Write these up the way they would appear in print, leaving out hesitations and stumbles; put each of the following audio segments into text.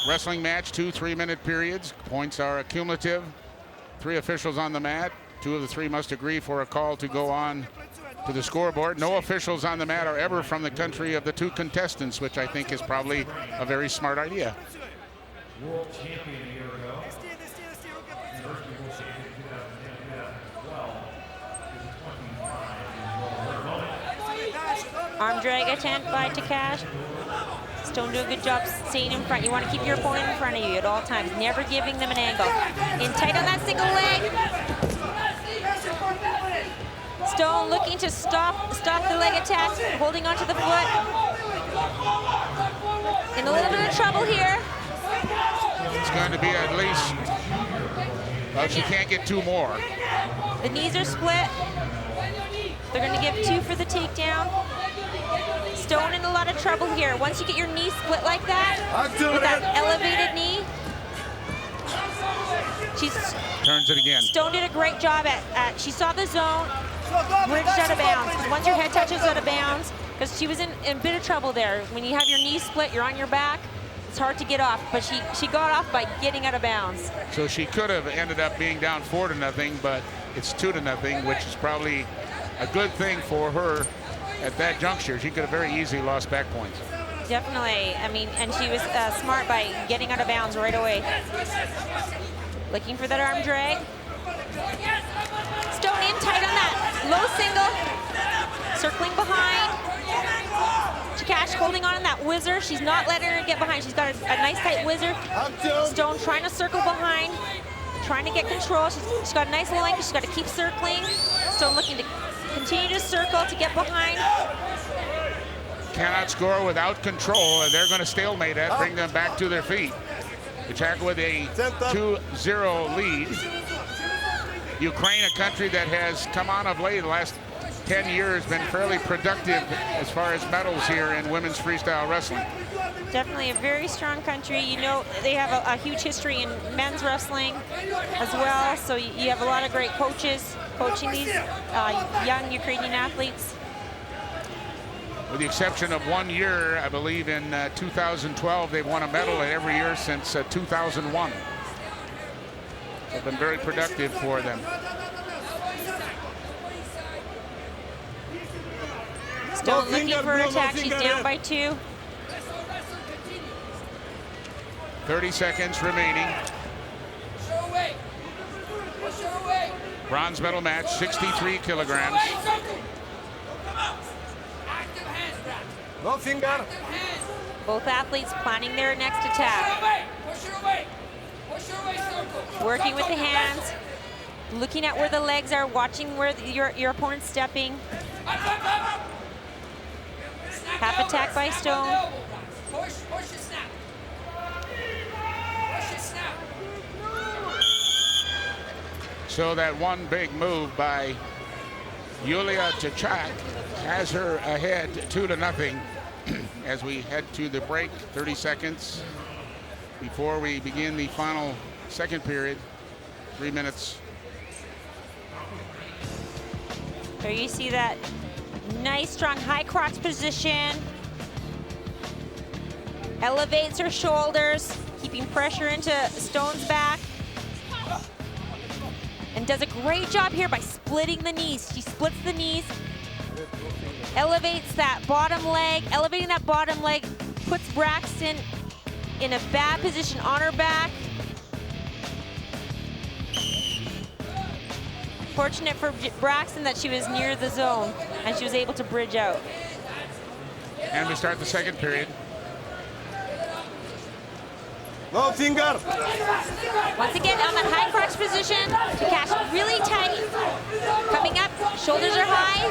wrestling match, 2 3-minute periods. Points are cumulative. 3 officials on the mat. 2 of the 3 must agree for a call to go on to the scoreboard. No officials on the mat are ever from the country of the 2 contestants, which I think is probably a very smart idea. World champion a year ago. Arm drag attempt by TKACH. Stone do a good job staying in front. You want to keep your opponent in front of you at all times, never giving them an angle. In tight on that single leg. Stone looking to stop the leg attack, holding onto the foot. In a little bit of trouble here. It's going to be at least, well, she can't get 2 more. The knees are split. They're going to give 2 for the takedown. Stone in a lot of trouble here. Once you get your knee split like that, with that elevated knee, turns it again. Stone did a great job at she saw the zone, bridged out of bounds. Because once your head touches out of bounds, because she was in a bit of trouble there. When you have your knee split, you're on your back. It's hard to get off, but she got off by getting out of bounds. So she could have ended up being down 4-0, but it's 2-0, which is probably a good thing for her at that juncture. She could have very easily lost back points. Definitely. I mean, and she was smart by getting out of bounds right away. Looking for that arm drag. Stone in tight on that low single. Circling behind. TKACH holding on in that whizzer. She's not letting her get behind. She's got a nice tight whizzer. Stone trying to circle behind. Trying to get control. She's got a nice little angle. She's got to keep circling. Stone looking to continue to circle to get behind. Cannot score without control, and they're going to stalemate that, bring them back to their feet. TKACH with a 2-0 lead. Ukraine, a country that has come on of late, the last 10 years, been fairly productive as far as medals here in women's freestyle wrestling. Definitely a very strong country. You know, they have a huge history in men's wrestling as well. So you have a lot of great coaches coaching these young Ukrainian athletes. With the exception of 1 year, I believe in 2012, they've won a medal every year since 2001. It's been very productive for them. Stone looking for an attack. She's down by 2. 30 seconds remaining. Bronze medal match, 63 kilograms. No finger. Both athletes planning their next attack. Working with the hands, looking at where the legs are, watching where your opponent's stepping. Half attack by Stone. So that one big move by Yulia TKACH has her ahead 2-0 as we head to the break. 30 seconds before we begin the final second period. 3 minutes. There you see that nice strong high crotch position. Elevates her shoulders, keeping pressure into Stone's back. And does a great job here by splitting the knees. She splits the knees, elevates that bottom leg. Elevating that bottom leg puts Braxton in a bad position on her back. Fortunate for Braxton that she was near the zone and she was able to bridge out. And we start the second period. No finger. Once again, on that high crotch position, TKACH really tight. Coming up, shoulders are high.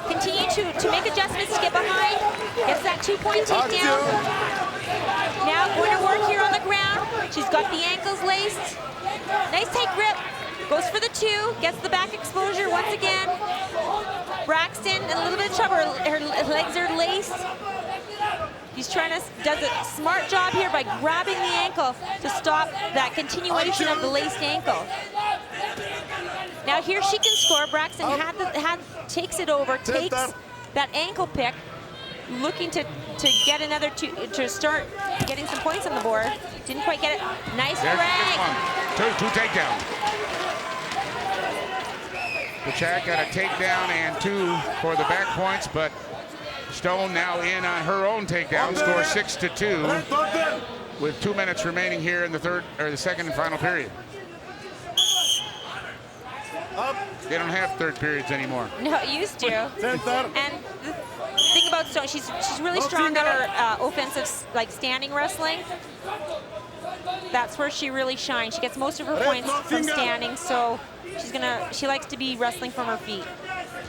Continue to make adjustments to get behind. Gets that 2-point takedown. Now going to work here on the ground. She's got the ankles laced. Nice tight grip. Goes for the 2, gets the back exposure once again. Braxton, a little bit of trouble. Her legs are laced. He's does a smart job here by grabbing the ankle to stop that continuation of the laced ankle. Now here she can score. Braxton takes it over, takes that ankle pick, looking to to get another to start getting some points on the board. Didn't quite get it. Nice There's drag. two takedowns. TKACH got a takedown and 2 for the back points, but Stone now in on her own takedown, score 6-2 with 2 minutes remaining here in the second and final period. They don't have third periods anymore. No, it used to. And the thing about Stone, she's really strong at her offensive, like standing wrestling. That's where she really shines. She gets most of her points from standing, so she likes to be wrestling from her feet.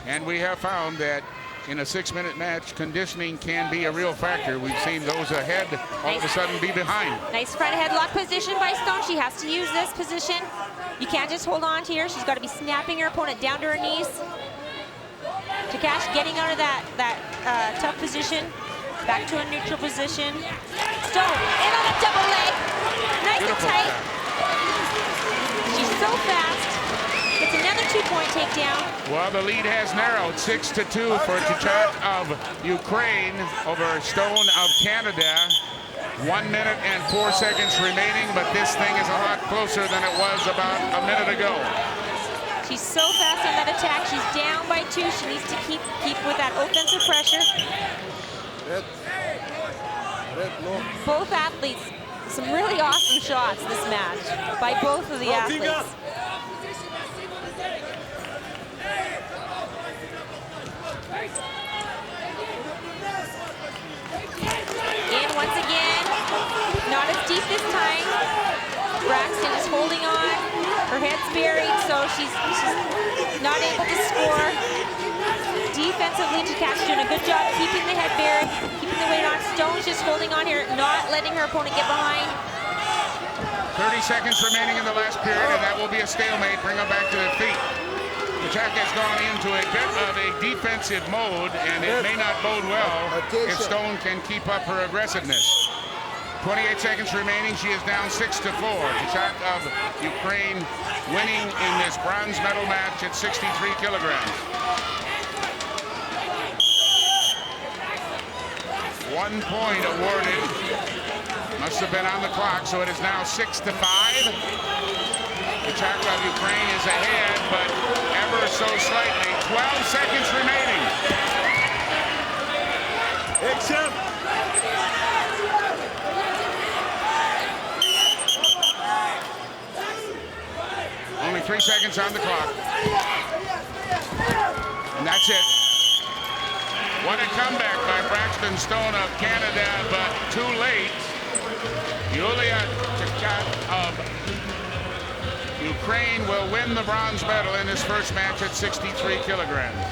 And we have found that in a 6-minute match, conditioning can be a real factor. We've seen those ahead all of a sudden be behind. Nice front headlock position by Stone. She has to use this position. You can't just hold on to her. She's got to be snapping her opponent down to her knees. TKACH getting out of that tough position. Back to a neutral position. Stone in on a double leg. Nice and tight. She's so fast. Gets another 2-point takedown. Well, the lead has narrowed 6-2 for TKACH of Ukraine over Stone of Canada. 1 minute and 4 seconds remaining, but this thing is a lot closer than it was about a minute ago. She's so fast on that attack. She's down by 2. She needs to keep with that offensive pressure. Both athletes, some really awesome shots this match by both of the athletes. In once again, not as deep this time. Braxton is holding on. Her head's buried, so she's not able to score. Defensively, TKACH doing a good job keeping the head buried, keeping the weight on. Stone's just holding on here, not letting her opponent get behind. 30 seconds remaining in the last period, and that will be a stalemate. Bring them back to their feet. TKACH has gone into a bit of a defensive mode, and it may not bode well if Stone can keep up her aggressiveness. 28 seconds remaining. She is down 6-4. TKACH of Ukraine winning in this bronze medal match at 63 kilograms. 1 point awarded. Must have been on the clock, so it is now 6-5. TKACH of Ukraine is ahead, but ever so slightly. 12 seconds remaining. Action! Only 3 seconds on the clock. And that's it. What a comeback by Braxton Stone of Canada, but too late. Yulia TKACH of Ukraine will win the bronze medal in his first match at 63 kilograms.